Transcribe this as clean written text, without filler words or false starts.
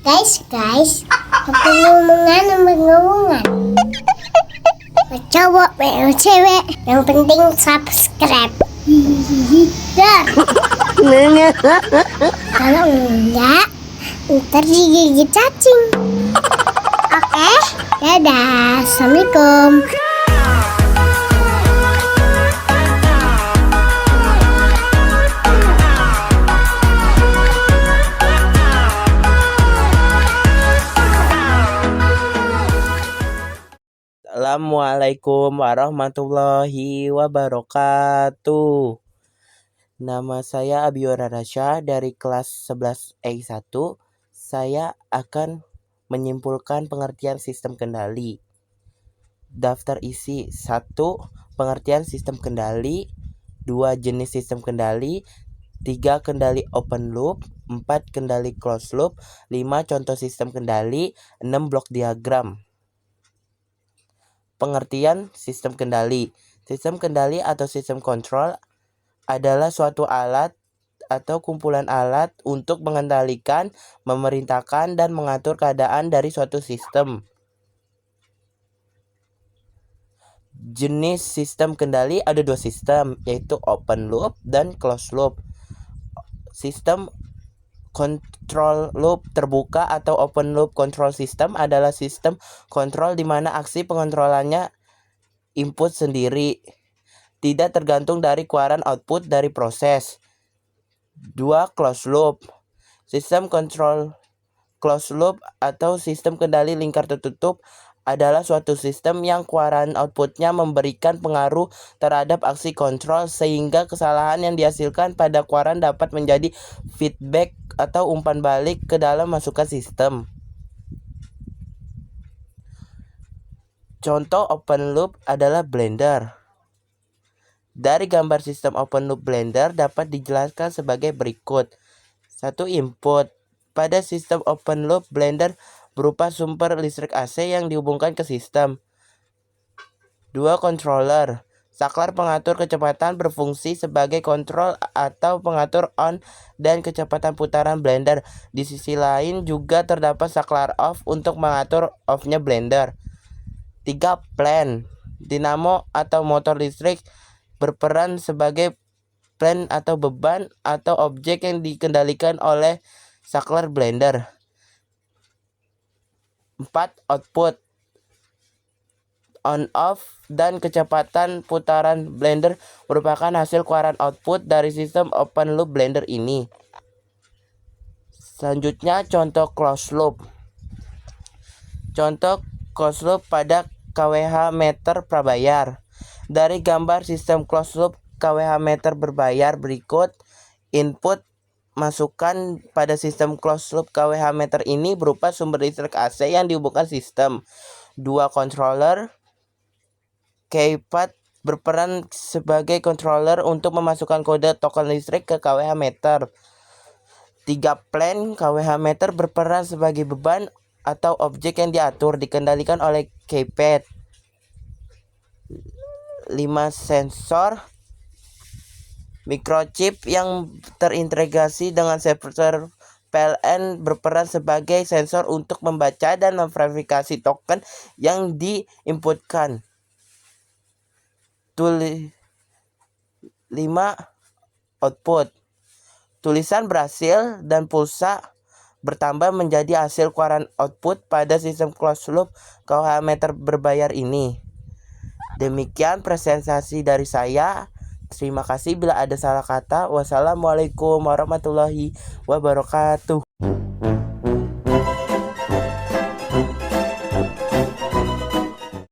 Guys, aku ngomongan. Cowok, cewek, yang penting subscribe. Dar. Kalau enggak, ntar digigit cacing. Oke, dadah, assalamualaikum. Assalamualaikum warahmatullahi wabarakatuh. Nama saya Abiora Rasya dari kelas 11 E1. Saya akan menyimpulkan pengertian sistem kendali. Daftar isi 1. Pengertian sistem kendali. 2. Jenis sistem kendali. 3. Kendali open loop. 4. Kendali closed loop. 5. Contoh sistem kendali. 6. Blok diagram. Pengertian sistem kendali. Sistem kendali atau sistem kontrol adalah suatu alat atau kumpulan alat untuk mengendalikan, memerintahkan, dan mengatur keadaan dari suatu sistem. Jenis sistem kendali ada 2 sistem, yaitu open loop dan closed loop. Sistem control loop terbuka atau open loop control system adalah sistem kontrol di mana aksi pengontrolannya input sendiri, tidak tergantung dari keluaran output dari proses. 2. Closed loop. Sistem kontrol closed loop atau sistem kendali lingkar tertutup adalah suatu sistem yang keluaran outputnya memberikan pengaruh terhadap aksi kontrol sehingga kesalahan yang dihasilkan pada keluaran dapat menjadi feedback atau umpan balik ke dalam masukan sistem. Contoh open loop adalah Blender. Dari gambar sistem open loop Blender dapat dijelaskan sebagai berikut. 1. Input. Pada sistem open loop Blender berupa sumber listrik AC yang dihubungkan ke sistem. 2. Controller. Saklar pengatur kecepatan berfungsi sebagai kontrol atau pengatur on dan kecepatan putaran Blender. Di sisi lain juga terdapat saklar off untuk mengatur off-nya Blender. 3. Plan. Dinamo atau motor listrik berperan sebagai plan atau beban atau objek yang dikendalikan oleh saklar Blender. 4. Output. On off dan kecepatan putaran Blender merupakan hasil keluaran output dari sistem open loop Blender ini. Selanjutnya contoh closed loop. Contoh closed loop pada KWH meter prabayar. Dari gambar sistem closed loop KWH meter berbayar berikut. Input masukan pada sistem closed loop KWH meter ini berupa sumber listrik AC yang dihubungkan sistem. 2. Controller. Keypad berperan sebagai controller untuk memasukkan kode token listrik ke KWH meter. 3. Plan. KWH meter berperan sebagai beban atau objek yang diatur, dikendalikan oleh keypad. 5. Sensor. Microchip yang terintegrasi dengan server PLN berperan sebagai sensor untuk membaca dan memverifikasi token yang diinputkan. 5. Output. Tulisan berhasil dan pulsa bertambah menjadi hasil keluaran output pada sistem closed loop KWH meter berbayar ini. Demikian presentasi dari saya. Terima kasih bila ada salah kata. Wassalamualaikum warahmatullahi wabarakatuh.